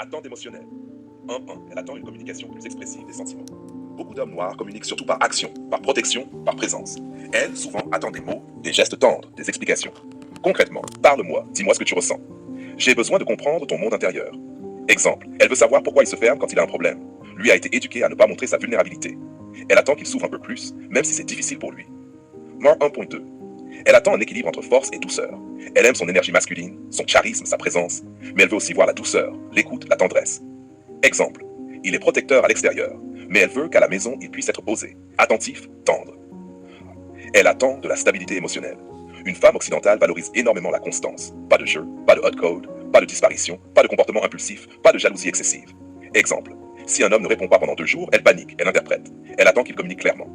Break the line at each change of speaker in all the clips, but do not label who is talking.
Attente émotionnelle. 1. Elle attend une communication plus expressive des sentiments. Beaucoup d'hommes noirs communiquent surtout par action, par protection, par présence. Elle, souvent, attend des mots, des gestes tendres, des explications. Concrètement, parle-moi, dis-moi ce que tu ressens. J'ai besoin de comprendre ton monde intérieur. Exemple, elle veut savoir pourquoi il se ferme quand il a un problème. Lui a été éduqué à ne pas montrer sa vulnérabilité. Elle attend qu'il s'ouvre un peu plus, même si c'est difficile pour lui. Mort 1.2. Elle attend un équilibre entre force et douceur. Elle aime son énergie masculine, son charisme, sa présence, mais elle veut aussi voir la douceur, l'écoute, la tendresse. Exemple, il est protecteur à l'extérieur, mais elle veut qu'à la maison il puisse être posé, attentif, tendre. Elle attend de la stabilité émotionnelle. Une femme occidentale valorise énormément la constance. Pas de jeu, pas de hot code, pas de disparition, pas de comportement impulsif, pas de jalousie excessive. Exemple, si un homme ne répond pas pendant 2 jours, elle panique, elle interprète. Elle attend qu'il communique clairement.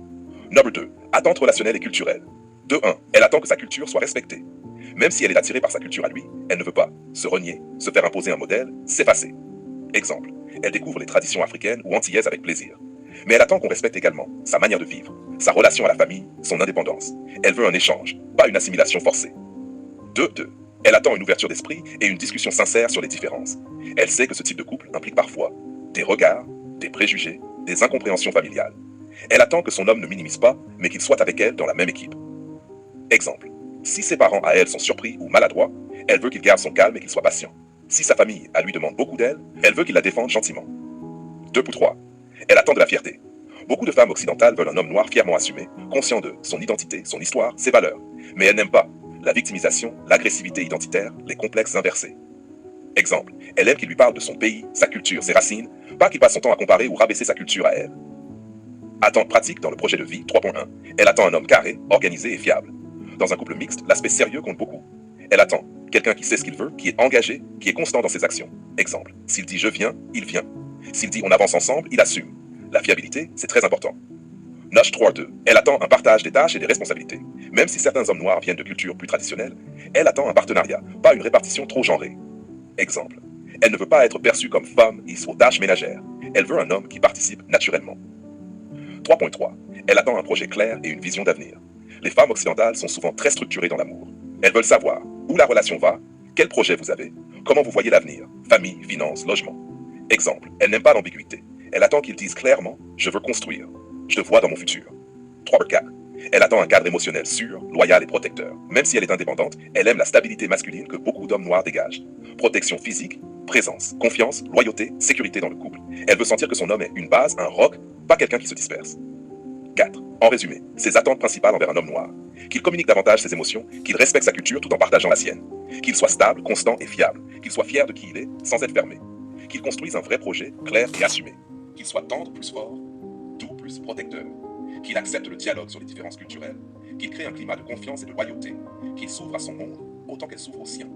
Number 2. Attente relationnelle et culturelle. 2.1. Elle attend que sa culture soit respectée. Même si elle est attirée par sa culture à lui, elle ne veut pas se renier, se faire imposer un modèle, s'effacer. Exemple, elle découvre les traditions africaines ou antillaises avec plaisir. Mais elle attend qu'on respecte également sa manière de vivre, sa relation à la famille, son indépendance. Elle veut un échange, pas une assimilation forcée. 2.2. Elle attend une ouverture d'esprit et une discussion sincère sur les différences. Elle sait que ce type de couple implique parfois des regards, des préjugés, des incompréhensions familiales. Elle attend que son homme ne minimise pas, mais qu'il soit avec elle dans la même équipe. Exemple, si ses parents à elle sont surpris ou maladroits, elle veut qu'il garde son calme et qu'il soit patient. Si sa famille à lui demande beaucoup d'elle, elle veut qu'il la défende gentiment. 2.3. Elle attend de la fierté. Beaucoup de femmes occidentales veulent un homme noir fièrement assumé, conscient de son identité, son histoire, ses valeurs. Mais elles n'aiment pas la victimisation, l'agressivité identitaire, les complexes inversés. Exemple, elle aime qu'il lui parle de son pays, sa culture, ses racines, pas qu'il passe son temps à comparer ou rabaisser sa culture à elle. Attente pratique dans le projet de vie 3.1. Elle attend un homme carré, organisé et fiable. Dans un couple mixte, l'aspect sérieux compte beaucoup. Elle attend quelqu'un qui sait ce qu'il veut, qui est engagé, qui est constant dans ses actions. Exemple, s'il dit je viens, il vient. S'il dit on avance ensemble, il assume. La fiabilité, c'est très important. Notch 3.2. Elle attend un partage des tâches et des responsabilités. Même si certains hommes noirs viennent de cultures plus traditionnelles, elle attend un partenariat, pas une répartition trop genrée. Exemple, elle ne veut pas être perçue comme femme issue aux tâches ménagères. Elle veut un homme qui participe naturellement. 3.3. Elle attend un projet clair et une vision d'avenir. Les femmes occidentales sont souvent très structurées dans l'amour. Elles veulent savoir où la relation va, quel projet vous avez, comment vous voyez l'avenir, famille, finances, logement. Exemple, elle n'aime pas l'ambiguïté. Elle attend qu'ils disent clairement « je veux construire »,« je te vois dans mon futur ». 3.4. Elle attend un cadre émotionnel sûr, loyal et protecteur. Même si elle est indépendante, elle aime la stabilité masculine que beaucoup d'hommes noirs dégagent. Protection physique, présence, confiance, loyauté, sécurité dans le couple. Elle veut sentir que son homme est une base, un roc, pas quelqu'un qui se disperse. 4. En résumé, ses attentes principales envers un homme noir. Qu'il communique davantage ses émotions, qu'il respecte sa culture tout en partageant la sienne. Qu'il soit stable, constant et fiable. Qu'il soit fier de qui il est, sans être fermé. Qu'il construise un vrai projet, clair et assumé. Qu'il soit tendre plus fort, doux plus protecteur. Qu'il accepte le dialogue sur les différences culturelles. Qu'il crée un climat de confiance et de loyauté. Qu'il s'ouvre à son monde autant qu'elle s'ouvre au sien.